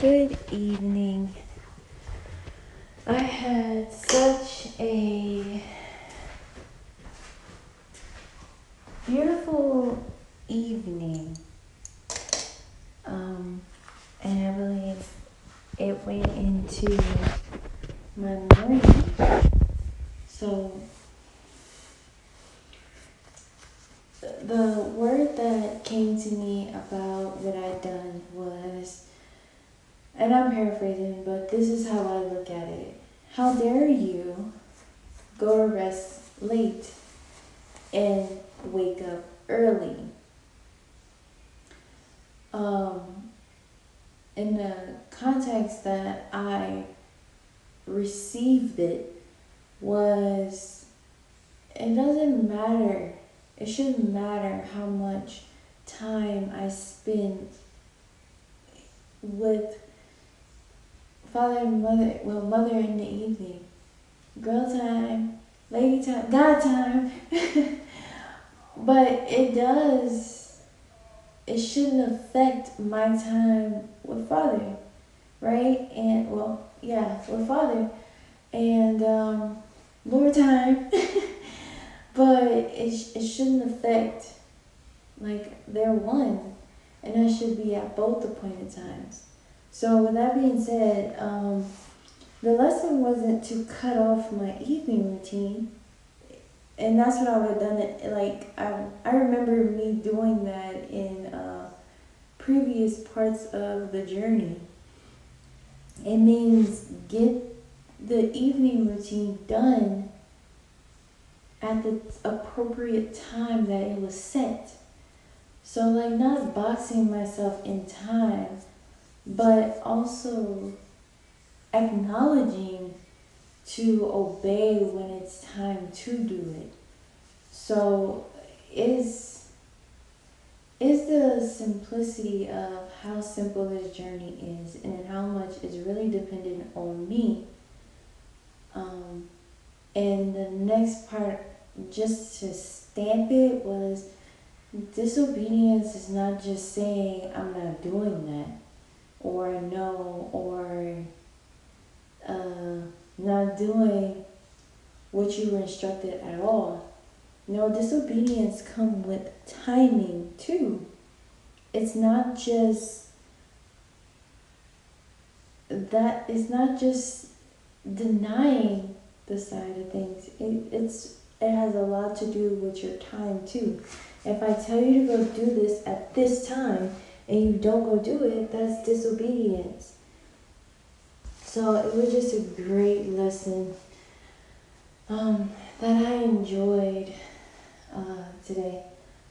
Good evening. I had such a beautiful evening. And I believe it went into my morning. So the word that came to me about what I'd done was, and I'm paraphrasing, but this is how I look at it. How dare you go to rest late and wake up early? In the context that I received it was, it doesn't matter, it shouldn't matter how much time I spend with father and mother, mother in the evening, girl time, lady time, God time. But it shouldn't affect my time with father, right? And with father and Lord time. But it shouldn't affect, like, they're one, and that should be at both appointed times. So with that being said, the lesson wasn't to cut off my evening routine, and that's what I would have done. It like I remember me doing that in previous parts of the journey. It means get the evening routine done at the appropriate time that it was set. So, like, not boxing myself in time, but also acknowledging to obey when it's time to do it. So, is the simplicity of how simple this journey is and how much is really dependent on me. And the next part, just to stamp it, was disobedience is not just saying I'm not doing that, or no, or not doing what you were instructed at all. No, disobedience comes with timing too. It's not just that. It's not just denying the side of things. It has a lot to do with your time too. If I tell you to go do this at this time and you don't go do it, that's disobedience. So it was just a great lesson that I enjoyed today.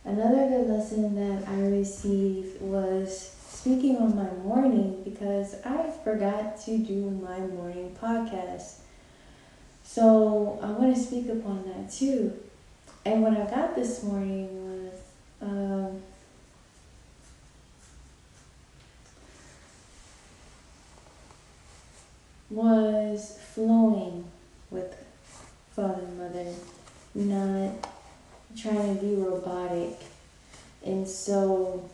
Another good lesson that I received was speaking on my morning, because I forgot to do my morning podcast. So I want to speak upon that too. And what I got this morning was flowing with father and mother, not trying to be robotic. And so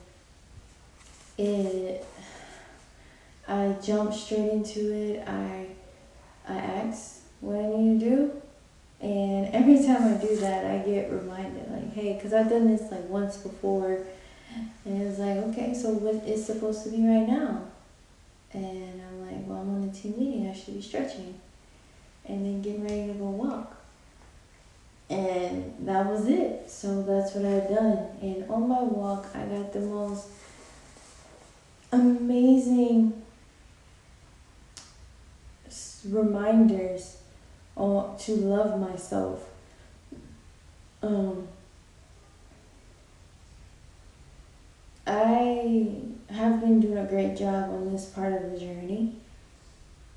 I jumped straight into it. I asked what I need to do. And every time I do that, I get reminded, like, hey, because I've done this like once before. And it was like, okay, so what is supposed to be right now? And I'm like, well, I'm on a team meeting. I should be stretching. And then getting ready to go walk. And that was it. So that's what I've done. And on my walk, I got the most amazing reminders to love myself. I have been doing a great job on this part of the journey,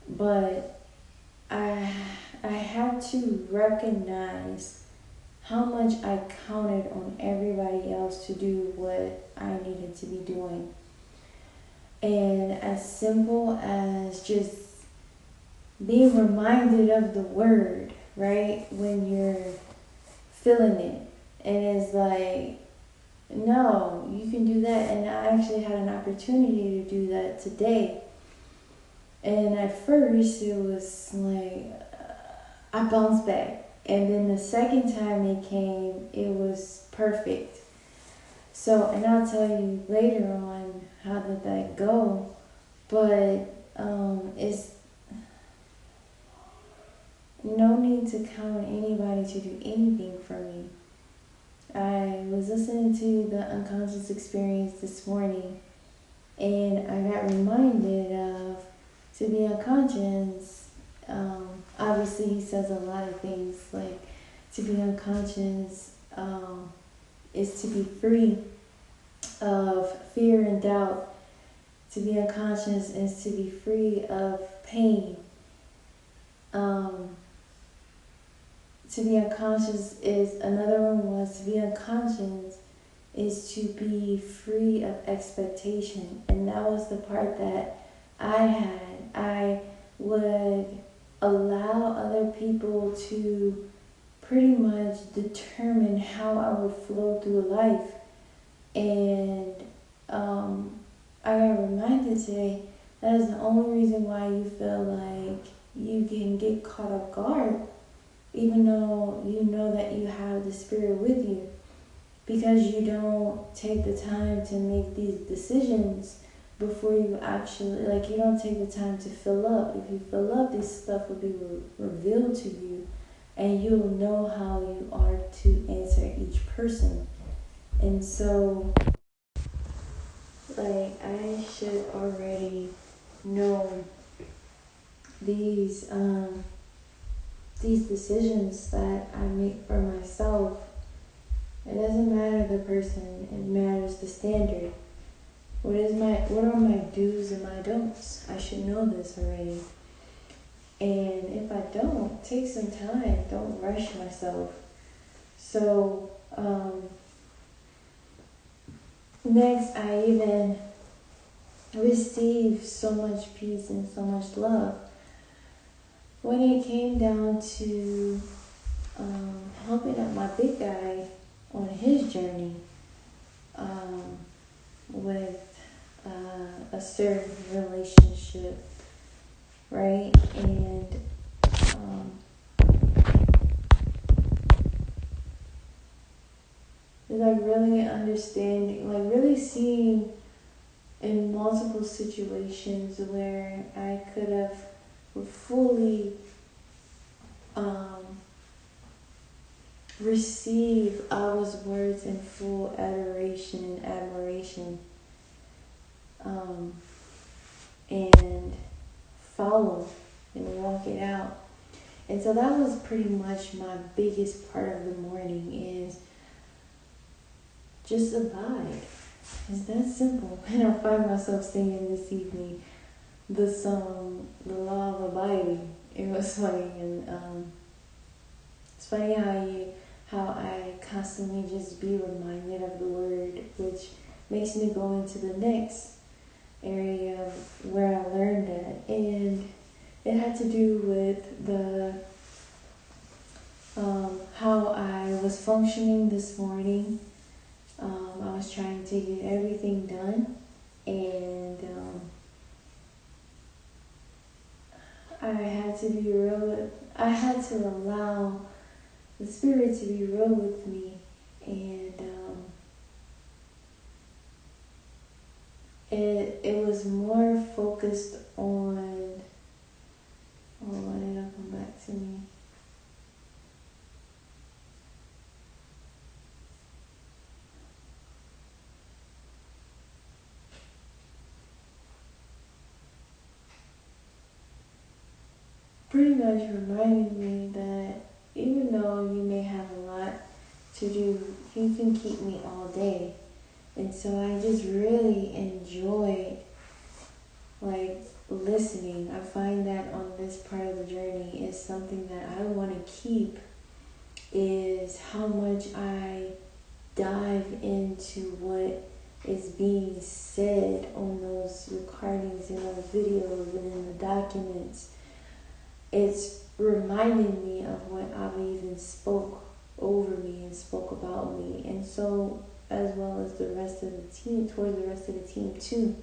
but I had to recognize how much I counted on everybody else to do what I needed to be doing. And as simple as just being reminded of the word, right? When you're feeling it. And it's like, no, you can do that. And I actually had an opportunity to do that today. And at first, it was like I bounced back. And then the second time it came, it was perfect. So, and I'll tell you later on how did that go. But it's no need to count on anybody to do anything for me. I was listening to the Unconscious Experience this morning, and I got reminded of to be unconscious. Obviously, he says a lot of things like to be unconscious is to be free of fear and doubt. To be unconscious is to be free of pain. To be unconscious is another one was to be unconscious is to be free of expectation. And that was the part that I had. I would allow other people to pretty much determine how I would flow through life. And I got reminded today that is the only reason why you feel like you can get caught off guard, even though you know that you have the Spirit with you, because you don't take the time to make these decisions before you actually, like, you don't take the time to fill up. If you fill up, this stuff will be revealed to you, and you'll know how you are to answer each person. And so, like, I should already know these decisions that I make for myself. It doesn't matter the person, it matters the standard. What are my do's and my don'ts? I should know this already. And if I don't, take some time. Don't rush myself. So, next, I even received so much peace and so much love when it came down to helping out my big guy on his journey with a certain relationship, right? And like really understanding, like really seeing in multiple situations where I could have fully receive Abba's words in full adoration and admiration, and follow and walk it out. And so that was pretty much my biggest part of the morning, is just abide. It's that simple. And I find myself singing this evening the song, The Law of Abiding. It was funny, and it's funny how I constantly just be reminded of the word, which makes me go into the next area where I learned it. And it had to do with the how I was functioning this morning. I was trying to get everything done, and I had to be real. I had to allow the Spirit to be real with me, and it was more focused on. Oh, it'll come back to me. Pretty much reminding me that even though you may have a lot to do, you can keep me all day. And so I just really enjoyed like listening. I find that on this part of the journey is something that I want to keep, is how much I dive into what is being said on those recordings and those videos and in the documents. It's reminding me of what Abba even spoke over me and spoke about me, and so as well as the rest of the team, towards the rest of the team too.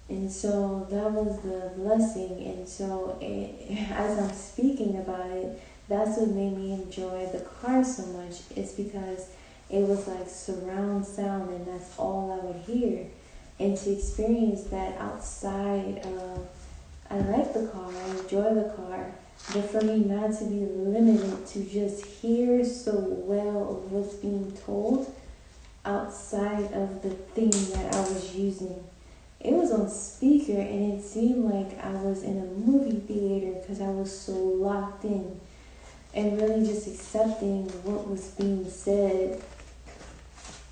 And so that was the blessing. And so as I'm speaking about it, that's what made me enjoy the car so much. It's because it was like surround sound, and that's all I would hear. And to experience that outside of, I like the car, I enjoy the car, but for me not to be limited to just hear so well of what's being told outside of the thing that I was using. It was on speaker, and it seemed like I was in a movie theater because I was so locked in and really just accepting what was being said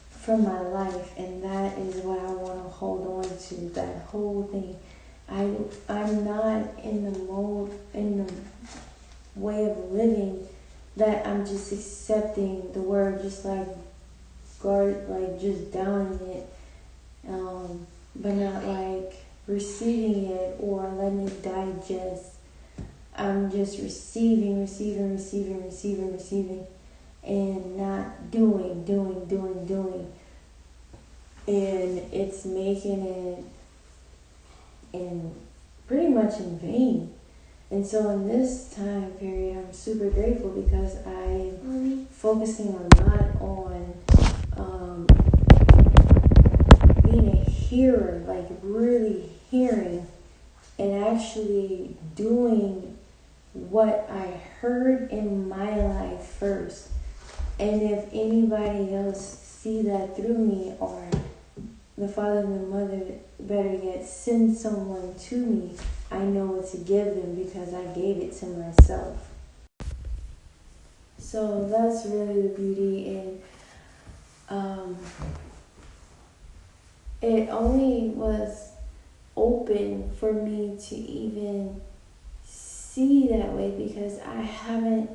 from my life. And that is what I want to hold on to, that whole thing. I'm not in the mode, in the way of living that I'm just accepting the word, just like guard, like just downing it, but not like receiving it or letting it digest. I'm just receiving, and not doing. And it's making it in pretty much in vain. And so in this time period, I'm super grateful because I'm focusing a lot on being a hearer, like really hearing and actually doing what I heard in my life first. And if anybody else see that through me, or the father and the mother, better yet, send someone to me, I know what to give them because I gave it to myself. So that's really the beauty. And it only was open for me to even see that way because I haven't,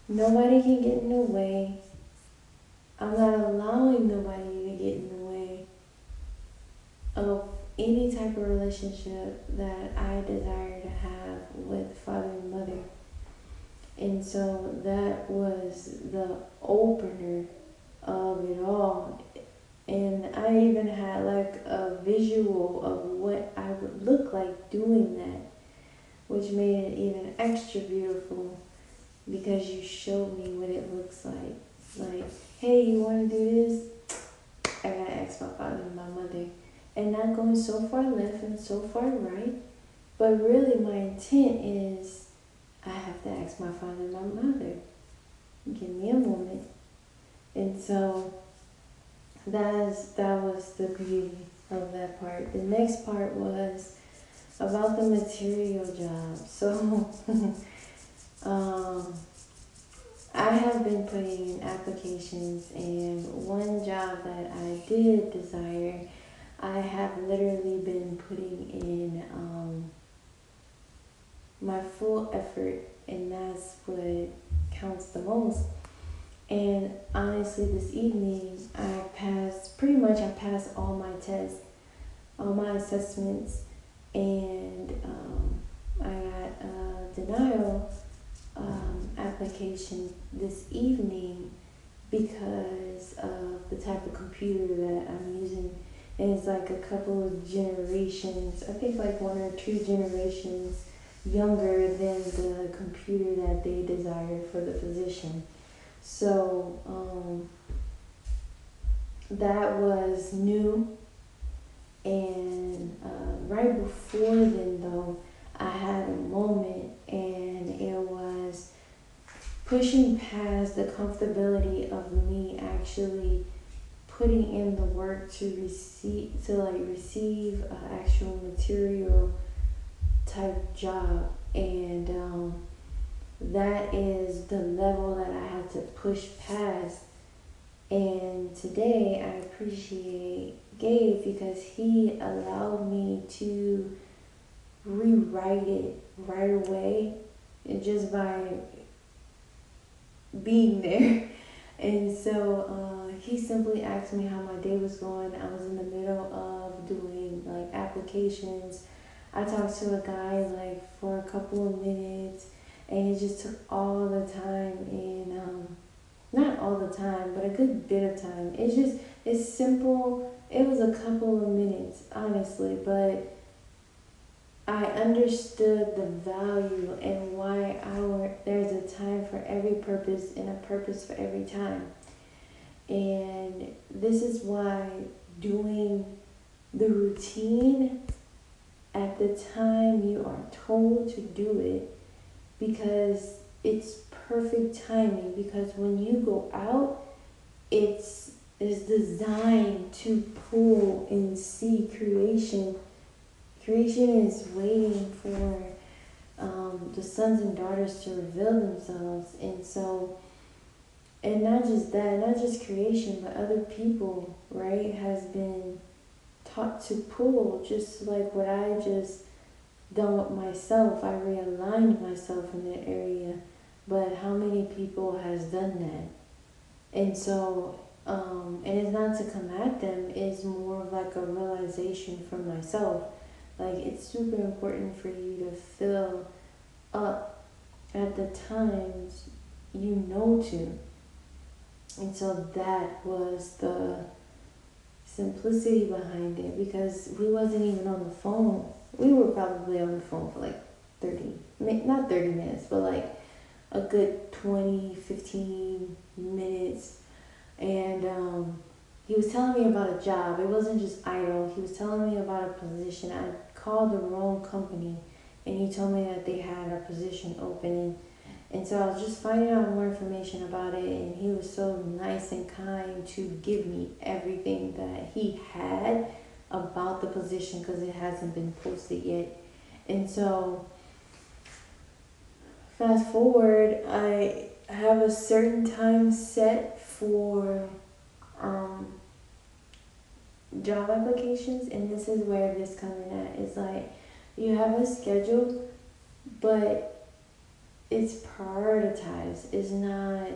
nobody can get in the way. I'm not allowing nobody to get in the way of any type of relationship that I desire to have with father and mother. And so that was the opener of it all. And I even had like a visual of what I would look like doing that, which made it even extra beautiful because you showed me what it looks like. Like, hey, you want to do this? I gotta ask my father and my mother. And not going so far left and so far right, but really my intent is I have to ask my father and my mother. Give me a moment. And so that was the beauty of that part. The next part was about the material job. So I have been putting in applications, and one job that I did desire, I have literally been putting in my full effort, and that's what counts the most. And honestly, this evening I passed all my tests, all my assessments, and I got a denial application this evening because of the type of computer that I'm using. And it's like a couple of generations, I think like 1 or 2 generations younger than the computer that they desired for the position. So that was new. And right before then, though, I had a moment, and it was pushing past the comfortability of me actually putting in the work to receive an actual material type job. And that is the level that I had to push past. And today I appreciate Gabe because he allowed me to rewrite it right away, and just by being there. And so he simply asked me how my day was going. I was in the middle of doing like applications. I talked to a guy like for a couple of minutes, and it just took all the time. And not all the time, but a good bit of time. It's simple it was a couple of minutes, honestly, but I understood the value and why there's a time for every purpose and a purpose for every time. And this is why doing the routine at the time you are told to do it, because it's perfect timing, because when you go out, it's designed to pull and see creation. Creation is waiting for the sons and daughters to reveal themselves. And so, and not just that, not just creation, but other people, right, has been taught to pull, just like what I just done with myself. I realigned myself in that area, but how many people has done that? And so, and it's not to come at them, it's more of like a realization for myself. Like, it's super important for you to fill up at the times you know to. And so that was the simplicity behind it, because we wasn't even on the phone. We were probably on the phone for like not 30 minutes, but like a good 20, 15 minutes. And he was telling me about a job. It wasn't just idle. He was telling me about a position. I called the wrong company, and he told me that they had a position opening. And so I was just finding out more information about it, and he was so nice and kind to give me everything that he had about the position, because it hasn't been posted yet. And so fast forward, I have a certain time set for job applications, and this is where this coming at. It's like you have a schedule, but it's prioritized. It's not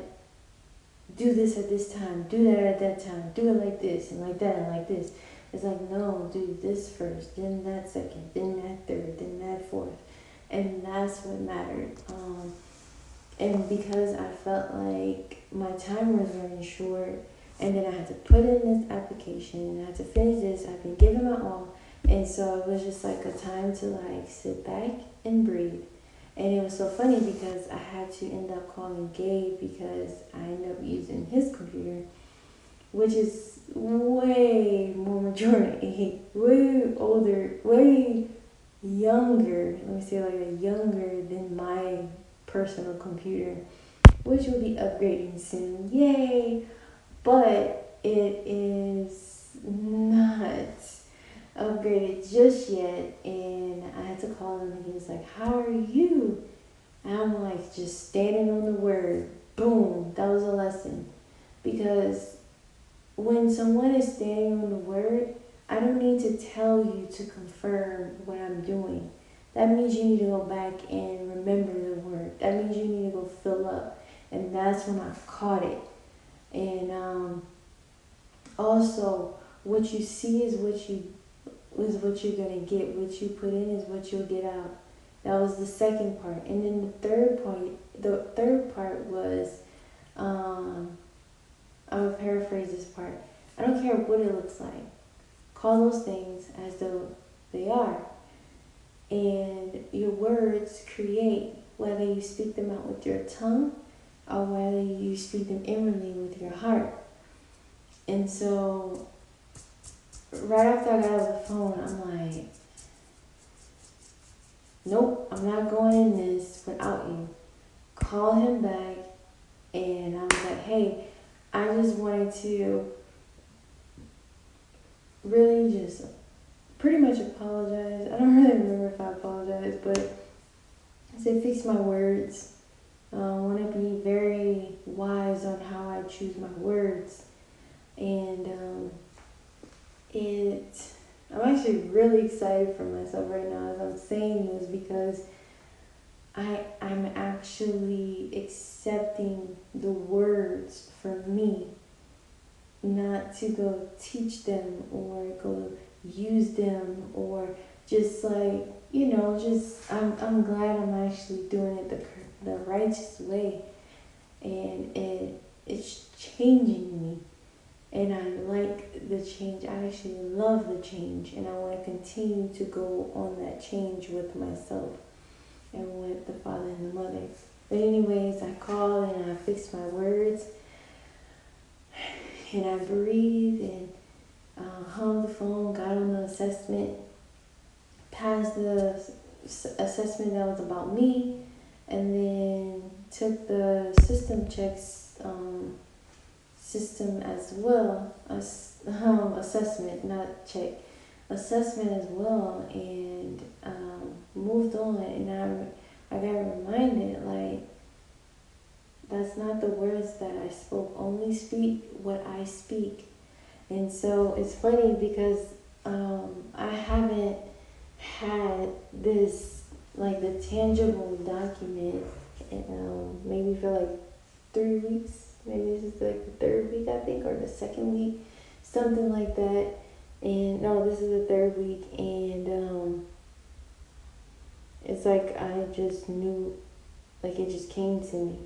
do this at this time, do that at that time, do it like this and like that and like this. It's like, no, do this first, then that second, then that third, then that fourth. And that's what mattered. And because I felt like my time was running short, and then I had to put in this application, and I had to finish this, I've been giving my all. And so it was just like a time to like sit back and breathe. And it was so funny because I had to end up calling Gabe, because I ended up using his computer, which is way more mature in age, way older, way younger. Let me say, like, a younger than my personal computer, which will be upgrading soon. Yay! But it is not upgraded just yet, and I had to call him, and he was like, how are you? And I'm like, just standing on the word. Boom, that was a lesson. Because when someone is standing on the word, I don't need to tell you to confirm what I'm doing. That means you need to go back and remember the word. That means you need to go fill up. And that's when I caught it. And also, what you see is what you're gonna get. What you put in is what you'll get out. That was the second part. And then the third part was, I will paraphrase this part. I don't care what it looks like. Call those things as though they are. And your words create, whether you speak them out with your tongue or whether you speak them inwardly with your heart. And so right after I got off the phone, I'm like, nope, I'm not going in this without you. Call him back, and I was like, hey, I just wanted to really just pretty much apologize. I don't really remember if I apologized, but I said fix my words. I want to be very wise on how I choose my words. And I'm actually really excited for myself right now as I'm saying this, because I'm actually accepting the words for me, not to go teach them or go use them, or just like, just I'm glad I'm actually doing it the righteous way, and it's changing me. And I like the change. I actually love the change, and I want to continue to go on that change with myself and with the father and the mother. But anyways, I called and I fixed my words, and I breathed and hung the phone, got on the assessment, passed the assessment that was about me, and then took the system checks system as well as assessment, not check, assessment as well, and moved on. And I got reminded, like, that's not the words that I spoke. Only speak what I speak. And so it's funny because I haven't had this, like, the tangible document maybe for like 3 weeks. Maybe this is like the third week, I think, or the second week, something like that. And no, this is the third week, and it's like I just knew, like it just came to me.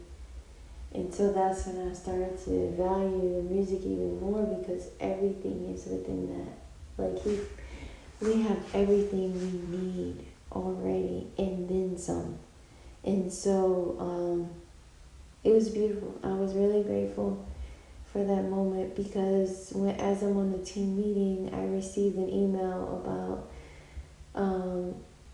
And so that's when I started to value the music even more, because everything is within that. Like we have everything we need already, and then some. And so it was beautiful. I was really grateful for that moment, because as I'm on the team meeting, I received an email about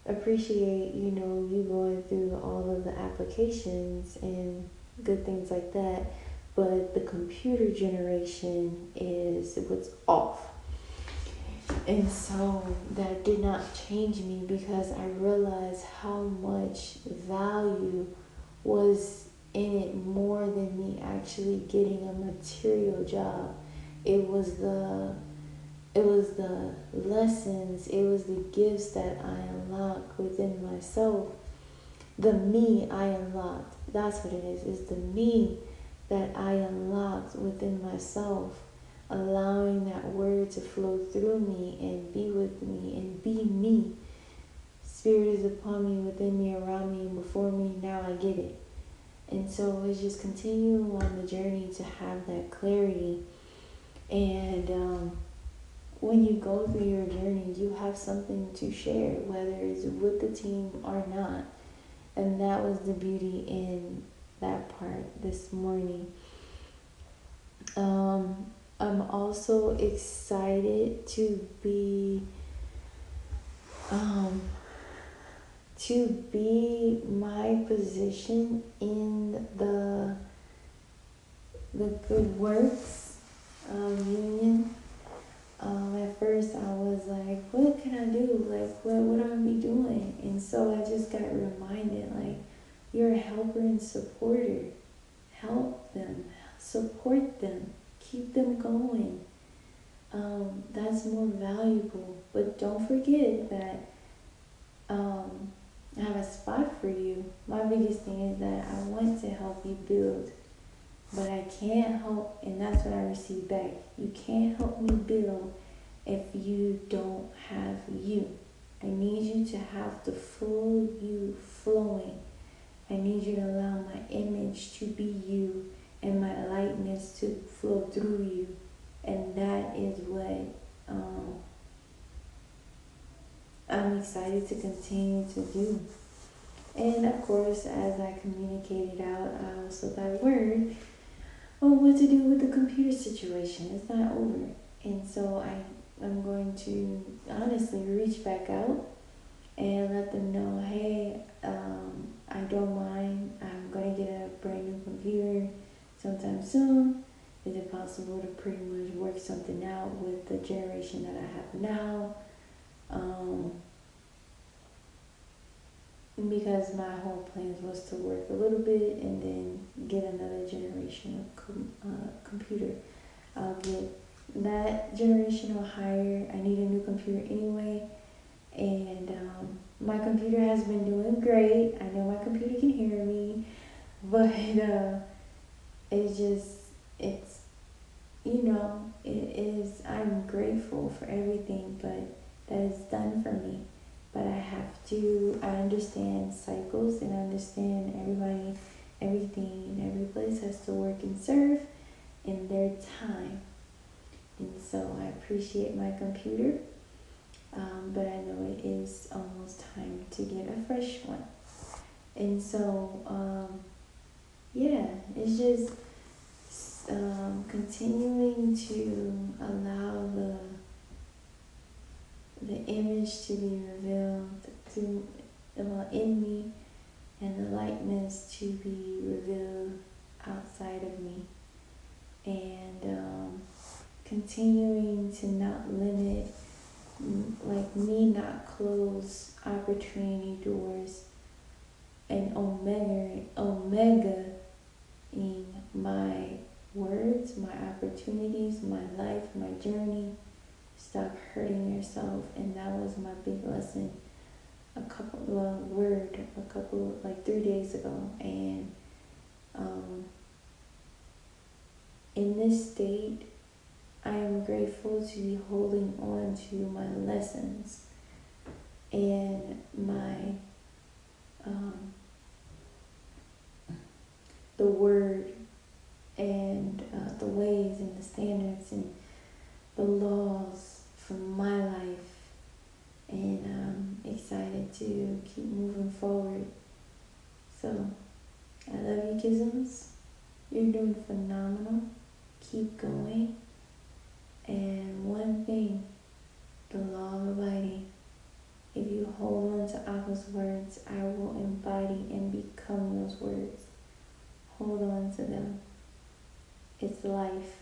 appreciate, you going through all of the applications and good things like that, but the computer generation is what's off. And so that did not change me, because I realized how much value was in it, more than me actually getting a material job. It was the lessons, it was the gifts that I unlocked within myself. The me I unlocked. That's what it is. It's the me that I unlocked within myself, allowing that word to flow through me and be with me and be me. Spirit is upon me, within me, around me, and before me. Now I get it. And so it's just continuing on the journey to have that clarity. And when you go through your journey, you have something to share, whether it's with the team or not. And that was the beauty in that part this morning. I'm also excited to be my position in the Good Works union. At first I was like, what can I do? Like, what am I be doing? And so I just got reminded, like, you're a helper and supporter. Help them, support them, keep them going. That's more valuable. But don't forget that I have a spot for you. My biggest thing is that I want to help you build, but I can't help, and that's what I receive back. You can't help me build if you don't have you. I need you to have the full you flowing. I need you to allow my image to be you and my lightness to flow through you. And that is what I'm excited to continue to do. And of course, as I communicated out, I also got word on what to do with the computer situation. It's not over. And so I'm going to honestly reach back out and let them know, hey, I don't mind. I'm going to get a brand new computer sometime soon. Is it possible to pretty much work something out with the generation that I have now? Because my whole plan was to work a little bit and then get another generation of computer. I'll get that generation or higher. I need a new computer anyway. And my computer has been doing great. I know my computer can hear me, but I'm grateful for everything, but that is done for me. But I understand cycles, and I understand everything, and every place has to work and serve in their time. And so I appreciate my computer, but I know it is almost time to get a fresh one. And so, yeah, it's just continuing to allow the image to be revealed to in me, and the likeness to be revealed outside of me, and continuing to not limit, like me not close opportunity doors, and omega in my words, my opportunities, my life, my journey. Stop hurting yourself. And that was my big lesson like 3 days ago. And in this state, I am grateful to be holding on to my lessons and my the word, and the ways and the standards and the laws from my life. And I'm excited to keep moving forward. So I love you, Kisms. You're doing phenomenal. Keep going. And one thing, the law of abiding. If you hold on to Abba's words, I will embody and become those words. Hold on to them. It's life.